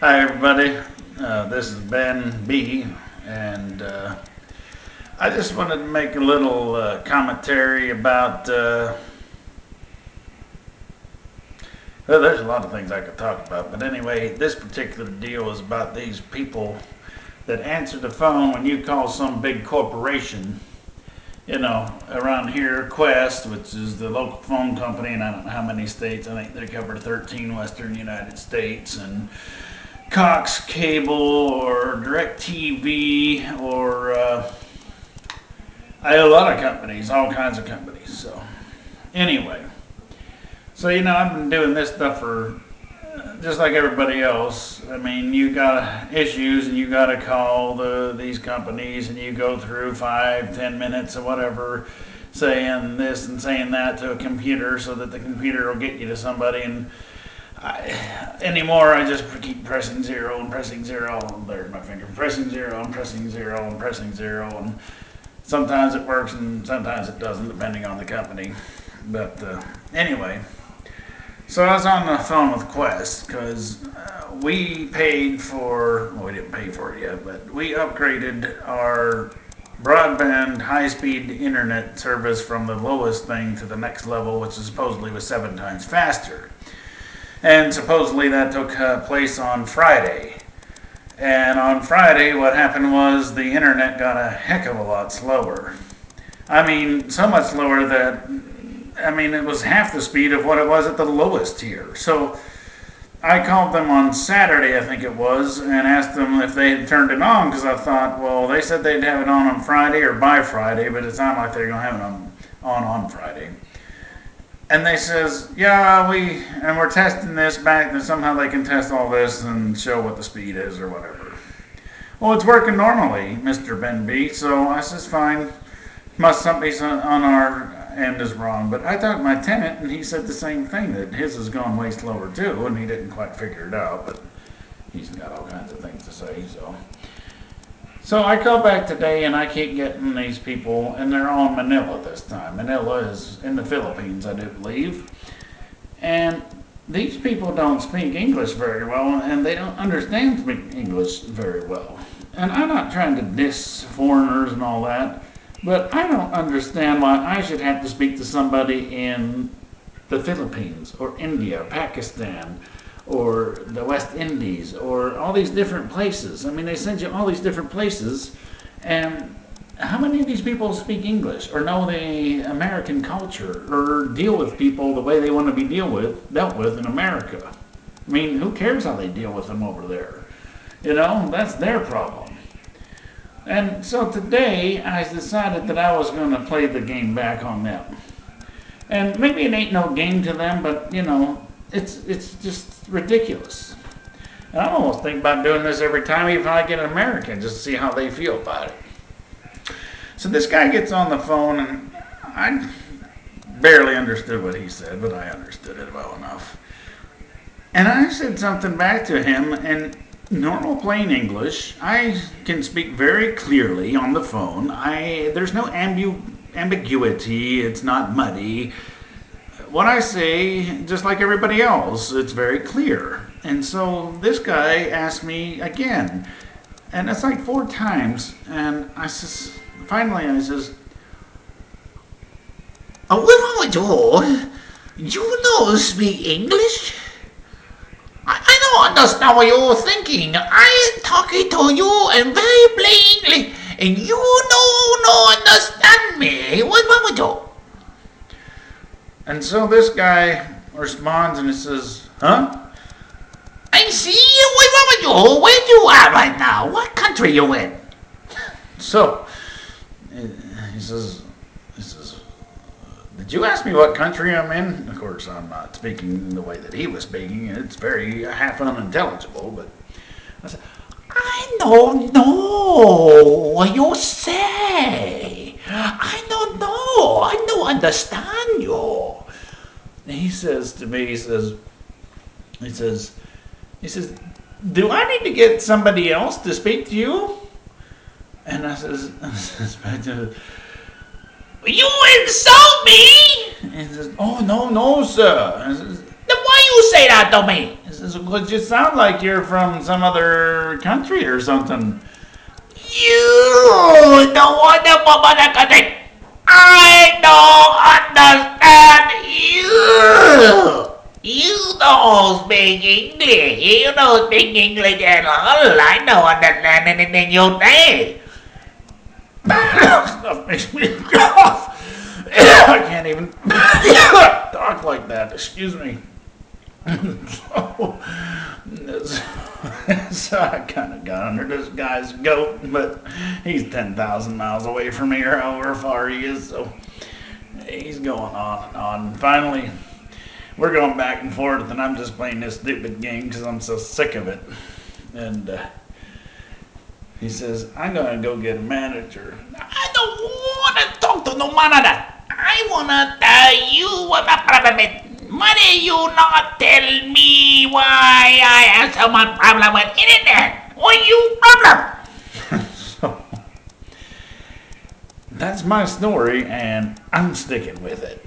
Hi everybody, this is Ben B, and I just wanted to make a little commentary about, well, there's a lot of things I could talk about, but anyway, this particular deal is about these people that answer the phone when you call some big corporation, around here, Qwest, which is the local phone company, and I don't know how many states, I think they cover 13 western United States, and Cox Cable or DirecTV or I have a lot of companies, all kinds of companies. So anyway, I've been doing this stuff for just like everybody else. I mean, you got issues and you got to call these companies and you go through 5-10 minutes or whatever, saying this and saying that to a computer so that the computer will get you to somebody. And anymore, I just keep pressing zero and pressing zero. There's my finger. Pressing zero and pressing zero and pressing zero. And sometimes it works and sometimes it doesn't, depending on the company. But anyway, so I was on the phone with Qwest because we paid for, well, we didn't pay for it yet, but we upgraded our broadband high-speed internet service from the lowest thing to the next level, which supposedly was 7 times faster. And supposedly that took place on Friday. And on Friday, what happened was the internet got a heck of a lot slower. I mean, so much slower that, it was half the speed of what it was at the lowest tier. So I called them on Saturday, I think it was, and asked them if they had turned it on, because I thought, well, they said they'd have it on Friday or by Friday, but it's not like they're going to have it on Friday. And they says, yeah, we're testing this back, and somehow they can test all this and show what the speed is or whatever. Well, it's working normally, Mr. Ben B. So I says, fine. Must something on our end is wrong. But I talked to my tenant, and he said the same thing, that his has gone way slower too, and he didn't quite figure it out. But he's got all kinds of things to say, So I call back today and I keep getting these people, and they're all in Manila this time. Manila is in the Philippines, I do believe. And these people don't speak English very well, and they don't understand English very well. And I'm not trying to diss foreigners and all that, but I don't understand why I should have to speak to somebody in the Philippines or India, Pakistan, or the West Indies, or all these different places. I mean, they send you all these different places, and how many of these people speak English, or know the American culture, or deal with people the way they want to be dealt with in America? I mean, who cares how they deal with them over there? That's their problem. And so today, I decided that I was going to play the game back on them. And maybe it ain't no game to them, but, it's just ridiculous. And I almost think about doing this every time, even if I get an American, just to see how they feel about it. So this guy gets on the phone, and I barely understood what he said, but I understood it well enough. And I said something back to him, and normal plain English, I can speak very clearly on the phone. There's no ambiguity, it's not muddy. What I say, just like everybody else, it's very clear. And so this guy asked me again, and it's like 4 times, and finally I says, what you know speak English? I don't understand what you're thinking. I am talking to you and very plainly, and you no understand me. What would you? And so this guy responds and he says, huh? I see you. Where you are right now? What country you in? So he says, did you ask me what country I'm in? Of course, I'm not speaking the way that he was speaking. It's very half unintelligible, but I said, I don't know what you say. I don't know. I don't understand you. And he says to me, he says, do I need to get somebody else to speak to you? And I says, you insult me? And he says, oh, no, sir. And says, then why you say that to me? He It just sound like you're from some other country or something. You don't want to the country. I don't understand you. You don't speak English. You don't speak English at all. I don't understand anything you say. Stuff makes me cough. I can't even talk like that. Excuse me. So I kind of got under this guy's goat, but he's 10,000 miles away from here, however far he is. So he's going on and on. Finally, we're going back and forth, and I'm just playing this stupid game because I'm so sick of it. And he says, I'm going to go get a manager. I don't want to talk to no manager. I want to tell you what my problem is. Why do you not tell me why I have so much problem with internet? What you problem? So that's my story, and I'm sticking with it.